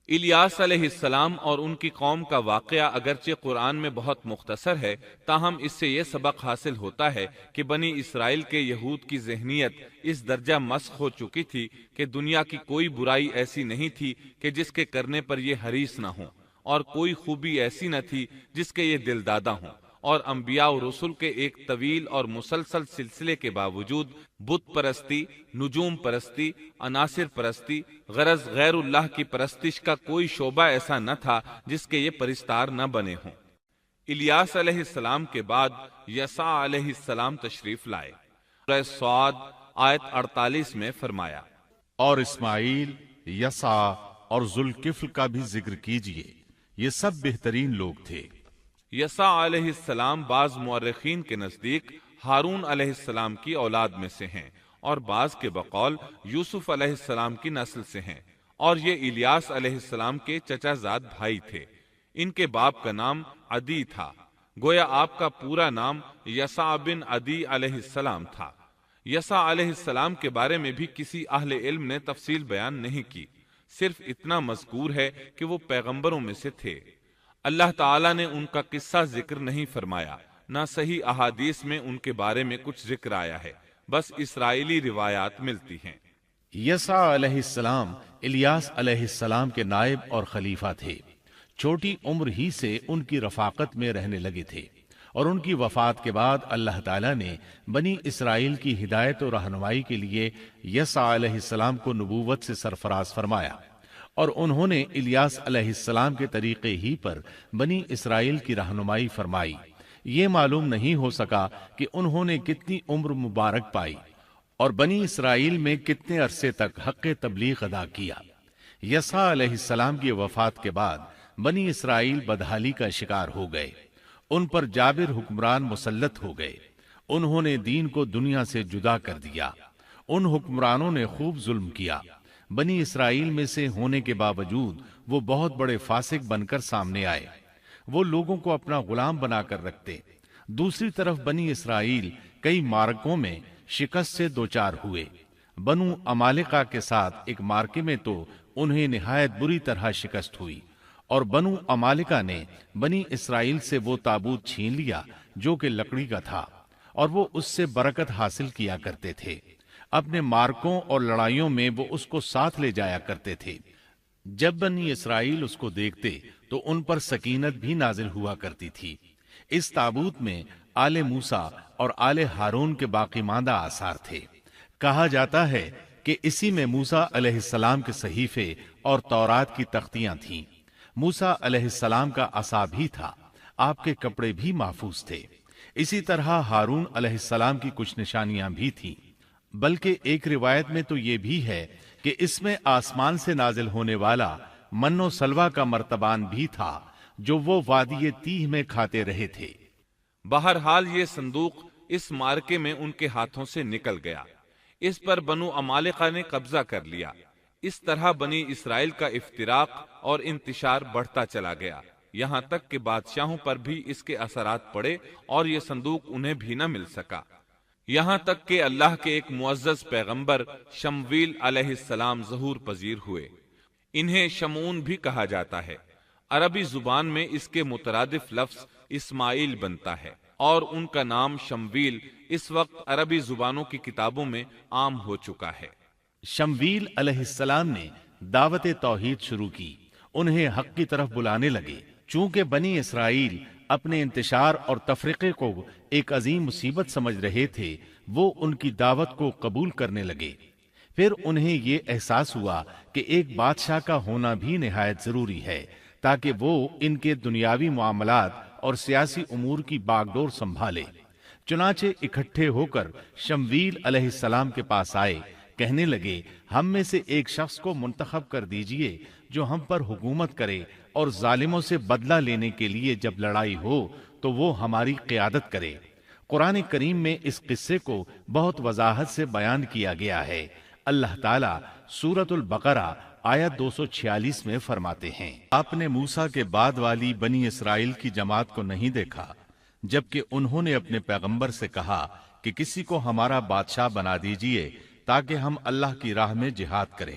الیاس علیہ السلام اور ان کی قوم کا واقعہ اگرچہ قرآن میں بہت مختصر ہے، تاہم اس سے یہ سبق حاصل ہوتا ہے کہ بنی اسرائیل کے یہود کی ذہنیت اس درجہ مسخ ہو چکی تھی کہ دنیا کی کوئی برائی ایسی نہیں تھی کہ جس کے کرنے پر یہ حریص نہ ہوں، اور کوئی خوبی ایسی نہ تھی جس کے یہ دل دادہ ہوں، اور انبیاء و رسل کے ایک طویل اور مسلسل سلسلے کے باوجود بت پرستی، نجوم پرستی، عناصر پرستی، غرض غیر اللہ کی پرستش کا کوئی شعبہ ایسا نہ تھا جس کے یہ پرستار نہ بنے ہوں۔ الیاس علیہ السلام کے بعد یسع علیہ السلام تشریف لائے۔ سورہ صاد آیت 48 میں فرمایا، اور اسماعیل، یسع اور ذوالکفل کا بھی ذکر کیجئے، یہ سب بہترین لوگ تھے۔ یسع علیہ السلام بعض مورخین کے نزدیک ہارون علیہ السلام کی اولاد میں سے ہیں، اور بعض کے بقول یوسف علیہ السلام کی نسل سے ہیں، اور یہ الیاس علیہ السلام کے چچا زاد بھائی تھے۔ ان کے باپ کا نام عدی تھا، گویا آپ کا پورا نام یسع بن عدی علیہ السلام تھا۔ یسع علیہ السلام کے بارے میں بھی کسی اہل علم نے تفصیل بیان نہیں کی، صرف اتنا مذکور ہے کہ وہ پیغمبروں میں سے تھے۔ اللہ تعالیٰ نے ان کا قصہ ذکر نہیں فرمایا، نہ صحیح احادیث میں ان کے بارے میں کچھ ذکر آیا ہے، بس اسرائیلی روایات ملتی ہیں۔ یسع علیہ السلام الیاس علیہ السلام کے نائب اور خلیفہ تھے۔ چھوٹی عمر ہی سے ان کی رفاقت میں رہنے لگے تھے، اور ان کی وفات کے بعد اللہ تعالیٰ نے بنی اسرائیل کی ہدایت و رہنمائی کے لیے یسع علیہ السلام کو نبوت سے سرفراز فرمایا، اور انہوں نے الیاس علیہ السلام کے طریقے ہی پر بنی اسرائیل کی رہنمائی فرمائی۔ یہ معلوم نہیں ہو سکا کہ انہوں نے کتنی عمر مبارک پائی اور بنی اسرائیل میں کتنے عرصے تک حق تبلیغ ادا کیا۔ یسع علیہ السلام کی وفات کے بعد بنی اسرائیل بدحالی کا شکار ہو گئے، ان پر جابر حکمران مسلط ہو گئے، انہوں نے دین کو دنیا سے جدا کر دیا۔ ان حکمرانوں نے خوب ظلم کیا، بنی اسرائیل میں سے ہونے کے باوجود وہ بہت بڑے فاسق بن کر سامنے آئے، وہ لوگوں کو اپنا غلام بنا کر رکھتے۔ دوسری طرف بنی اسرائیل کئی معرکوں میں شکست سے دوچار ہوئے۔ بنو عمالقہ کے ساتھ ایک معرکے میں تو انہیں نہایت بری طرح شکست ہوئی، اور بنو عمالقہ نے بنی اسرائیل سے وہ تابوت چھین لیا جو کہ لکڑی کا تھا، اور وہ اس سے برکت حاصل کیا کرتے تھے۔ اپنے مارکوں اور لڑائیوں میں وہ اس کو ساتھ لے جایا کرتے تھے۔ جب بنی اسرائیل اس کو دیکھتے تو ان پر سکینت بھی نازل ہوا کرتی تھی۔ اس تابوت میں آل موسیٰ اور آل ہارون کے باقی ماندہ آثار تھے۔ کہا جاتا ہے کہ اسی میں موسیٰ علیہ السلام کے صحیفے اور تورات کی تختیاں تھیں۔ موسیٰ علیہ السلام کا عصا بھی تھا، آپ کے کپڑے بھی محفوظ تھے۔ اسی طرح ہارون علیہ السلام کی کچھ نشانیاں بھی تھیں، بلکہ ایک روایت میں تو یہ بھی ہے کہ اس میں آسمان سے نازل ہونے والا من و سلوہ کا مرتبان بھی تھا جو وہ وادی تیہ میں کھاتے رہے تھے۔ بہرحال یہ صندوق اس مارکے میں ان کے ہاتھوں سے نکل گیا، اس پر بنو عمالقہ نے قبضہ کر لیا۔ اس طرح بنی اسرائیل کا افتراق اور انتشار بڑھتا چلا گیا، یہاں تک کہ بادشاہوں پر بھی اس کے اثرات پڑے اور یہ صندوق انہیں بھی نہ مل سکا، یہاں تک کہ اللہ کے ایک معزز پیغمبر شمویل علیہ السلام ظہور پذیر ہوئے۔ انہیں شمعون بھی کہا جاتا ہے، عربی زبان میں اس کے مترادف لفظ اسماعیل بنتا ہے، اور ان کا نام شمویل اس وقت عربی زبانوں کی کتابوں میں عام ہو چکا ہے۔ شمویل علیہ السلام نے دعوت توحید شروع کی، انہیں حق کی طرف بلانے لگے۔ چونکہ بنی اسرائیل اپنے انتشار اور تفرقے کو ایک عظیم مصیبت سمجھ رہے تھے، وہ ان کی دعوت کو قبول کرنے لگے۔ پھر انہیں یہ احساس ہوا کہ ایک بادشاہ کا ہونا بھی نہایت ضروری ہے تاکہ وہ ان کے دنیاوی معاملات اور سیاسی امور کی باغ ڈور سنبھالے۔ چنانچہ اکٹھے ہو کر شمویل علیہ السلام کے پاس آئے، کہنے لگے، ہم میں سے ایک شخص کو منتخب کر دیجئے جو ہم پر حکومت کرے، اور ظالموں سے بدلہ لینے کے لیے جب لڑائی ہو تو وہ ہماری قیادت کرے۔ قرآن کریم میں اس قصے کو بہت وضاحت سے بیان کیا گیا ہے۔ اللہ تعالیٰ سورۃ البقرہ آیت 246 میں فرماتے ہیں، آپ نے موسیٰ کے بعد والی بنی اسرائیل کی جماعت کو نہیں دیکھا جبکہ انہوں نے اپنے پیغمبر سے کہا کہ کسی کو ہمارا بادشاہ بنا دیجئے تاکہ ہم اللہ کی راہ میں جہاد کریں۔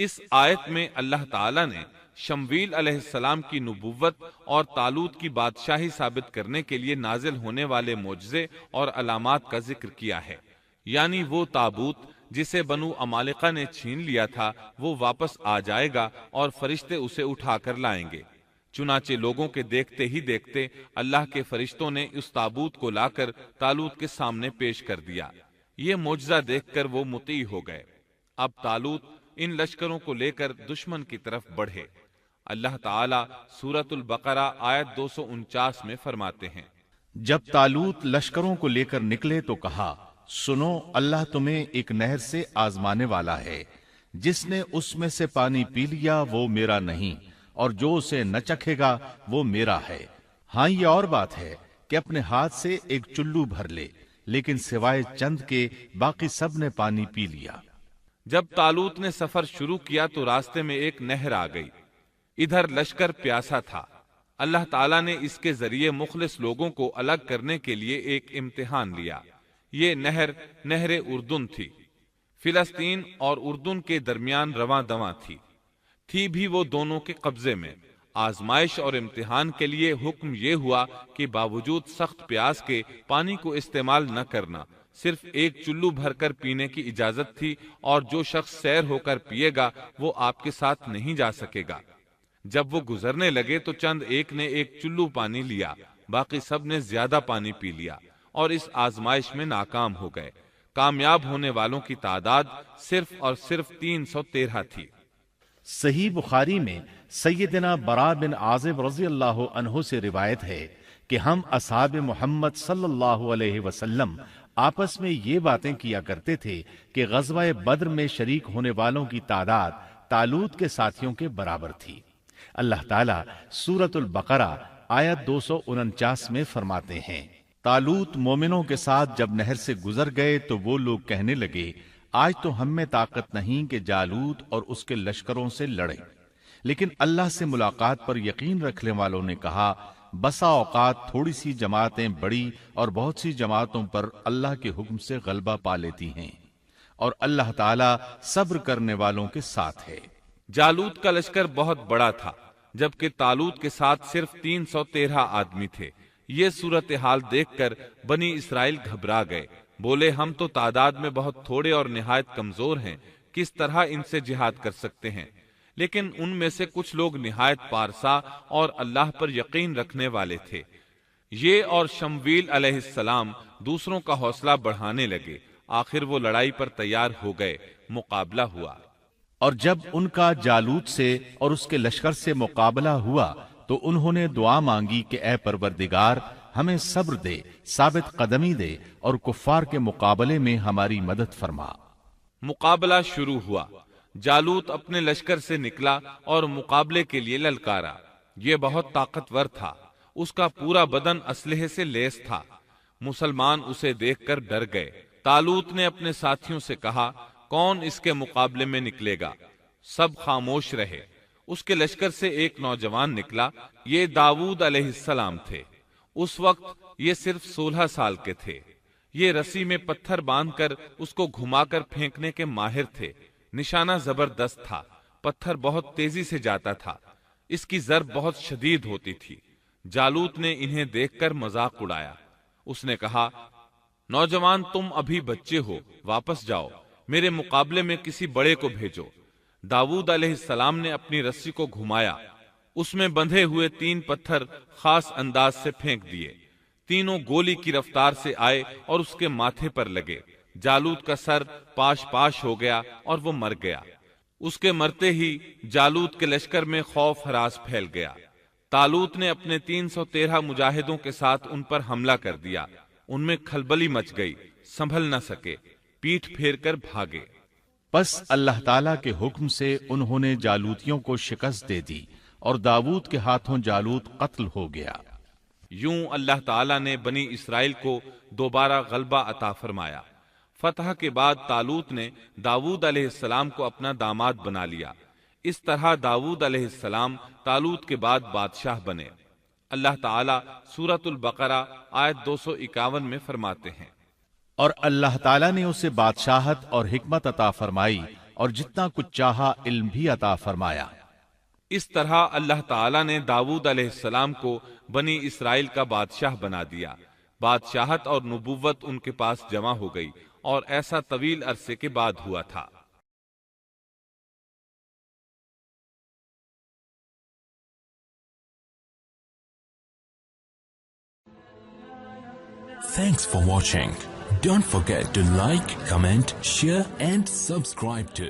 اس آیت میں اللہ تعالی نے شمویل علیہ السلام کی نبوت اور طالوت کی بادشاہی ثابت کرنے کے لیے نازل ہونے والے معجزے اور علامات کا ذکر کیا ہے، یعنی وہ تابوت جسے بنو عمالقہ نے چھین لیا تھا وہ واپس آ جائے گا اور فرشتے اسے اٹھا کر لائیں گے۔ چنانچہ لوگوں کے دیکھتے ہی دیکھتے اللہ کے فرشتوں نے اس تابوت کو لا کر طالوت کے سامنے پیش کر دیا۔ یہ معجزہ دیکھ کر وہ مطیع ہو گئے۔ اب طالوت ان لشکروں کو لے کر دشمن کی طرف بڑھے۔ اللہ تعالیٰ سورۃ البقرہ آیت 249 میں فرماتے ہیں، جب طالوت لشکروں کو لے کر نکلے تو کہا، سنو، اللہ تمہیں ایک نہر سے آزمانے والا ہے، جس نے اس میں سے پانی پی لیا وہ میرا نہیں، اور جو اسے نہ چکھے گا وہ میرا ہے۔ ہاں یہ اور بات ہے کہ اپنے ہاتھ سے ایک چلو بھر لے، لیکن سوائے چند کے باقی سب نے پانی پی لیا۔ جب طالوت نے سفر شروع کیا تو راستے میں ایک نہر آ گئی، ادھر لشکر پیاسا تھا۔ اللہ تعالیٰ نے اس کے ذریعے مخلص لوگوں کو الگ کرنے کے لیے ایک امتحان لیا۔ یہ نہر اردن تھی، فلسطین اور اردن کے درمیان رواں دواں تھی بھی وہ دونوں کے قبضے میں۔ آزمائش اور امتحان کے لیے حکم یہ ہوا کہ باوجود سخت پیاس کے پانی کو استعمال نہ کرنا، صرف ایک چلو بھر کر پینے کی اجازت تھی، اور جو شخص سیر ہو کر پیے گا وہ آپ کے ساتھ نہیں جا سکے گا۔ جب وہ گزرنے لگے تو چند ایک نے ایک چلو پانی لیا، باقی سب نے زیادہ پانی پی لیا اور اس آزمائش میں ناکام ہو گئے۔ کامیاب ہونے والوں کی تعداد صرف اور صرف 313 تھی۔ صحیح بخاری میں سیدنا برا بن عازب رضی اللہ عنہ سے روایت ہے کہ ہم اصحاب محمد صلی اللہ علیہ وسلم آپس میں یہ باتیں کیا کرتے تھے کہ غزوہ بدر میں شریک ہونے والوں کی تعداد طالوت کے ساتھیوں کے برابر تھی۔ اللہ تعالیٰ سورۃ البقرہ آیت 249 میں فرماتے ہیں، طالوت مومنوں کے ساتھ جب نہر سے گزر گئے تو وہ لوگ کہنے لگے، آج تو ہم میں طاقت نہیں کہ جالوت اور اس کے لشکروں سے لڑیں۔ لیکن اللہ سے ملاقات پر یقین رکھنے والوں نے کہا، بسا اوقات تھوڑی سی جماعتیں بڑی اور بہت سی جماعتوں پر اللہ کے حکم سے غلبہ پا لیتی ہیں، اور اللہ تعالیٰ صبر کرنے والوں کے ساتھ ہے۔ جالوت کا لشکر بہت بڑا تھا، جبکہ طالوت کے ساتھ صرف 313 آدمی تھے۔ یہ صورتحال دیکھ کر بنی اسرائیل گھبرا گئے، بولے ہم تو تعداد میں بہت تھوڑے اور نہایت کمزور ہیں، کس طرح ان سے جہاد کر سکتے ہیں؟ لیکن ان میں سے کچھ لوگ نہایت پارسا اور اللہ پر یقین رکھنے والے تھے۔ یہ اور شمویل علیہ السلام دوسروں کا حوصلہ بڑھانے لگے۔ آخر وہ لڑائی پر تیار ہو گئے، مقابلہ ہوا۔ اور جب ان کا جالوت سے اور اس کے لشکر سے مقابلہ ہوا تو انہوں نے دعا مانگی کہ اے پروردگار، ہمیں صبر دے، ثابت قدمی دے اور کفار کے مقابلے میں ہماری مدد فرما۔ مقابلہ شروع ہوا۔ جالوت اپنے لشکر سے نکلا اور مقابلے کے لیے للکارا۔ یہ بہت طاقتور تھا، اس کا پورا بدن اسلحے سے لیس تھا۔ مسلمان اسے دیکھ کر ڈر گئے۔ طالوت نے اپنے ساتھیوں سے کہا، کون اس کے مقابلے میں نکلے گا؟ سب خاموش رہے۔ اس کے لشکر سے ایک نوجوان نکلا، یہ داؤد علیہ السلام تھے۔ اس وقت یہ صرف 16 سال کے تھے۔ یہ رسی میں پتھر باندھ کر اس کو گھما کر پھینکنے کے ماہر تھے۔ نشانہ زبردست تھا، پتھر بہت تیزی سے جاتا تھا، اس کی ضرب بہت شدید ہوتی تھی۔ جالوت نے انہیں دیکھ کر مذاق اڑایا۔ اس نے کہا، نوجوان تم ابھی بچے ہو، واپس جاؤ، میرے مقابلے میں کسی بڑے کو بھیجو۔ داؤد علیہ السلام نے اپنی رسی کو گھمایا، اس میں بندھے ہوئے 3 پتھر خاص انداز سے پھینک دیے۔ تینوں گولی کی رفتار سے آئے اور اس کے ماتھے پر لگے۔ جالوت کا سر پاش پاش ہو گیا اور وہ مر گیا۔ اس کے مرتے ہی جالوت کے لشکر میں خوف ہراس پھیل گیا۔ طالوت نے اپنے 313 مجاہدوں کے ساتھ ان پر حملہ کر دیا۔ ان میں کھلبلی مچ گئی، سنبھل نہ سکے، پیٹھ پھیر کر بھاگے۔ پس اللہ تعالیٰ کے حکم سے انہوں نے جالوتیوں کو شکست دے دی اور داؤد کے ہاتھوں جالوت قتل ہو گیا۔ یوں اللہ تعالیٰ نے بنی اسرائیل کو دوبارہ غلبہ عطا فرمایا۔ فتح کے بعد طالوت نے داؤد علیہ السلام کو اپنا داماد بنا لیا۔ اس طرح داؤد علیہ السلام طالوت کے بعد بادشاہ بنے۔ اللہ تعالیٰ سورۃ البقرہ آیت 251 میں فرماتے ہیں، اور اللہ تعالیٰ نے اسے بادشاہت اور حکمت عطا فرمائی اور جتنا کچھ چاہا علم بھی عطا فرمایا۔ اس طرح اللہ تعالیٰ نے داؤد علیہ السلام کو بنی اسرائیل کا بادشاہ بنا دیا۔ بادشاہت اور نبوت ان کے پاس جمع ہو گئی، اور ایسا طویل عرصے کے بعد ہوا تھا۔ Thanks for watching. Don't forget to like, comment, share and subscribe to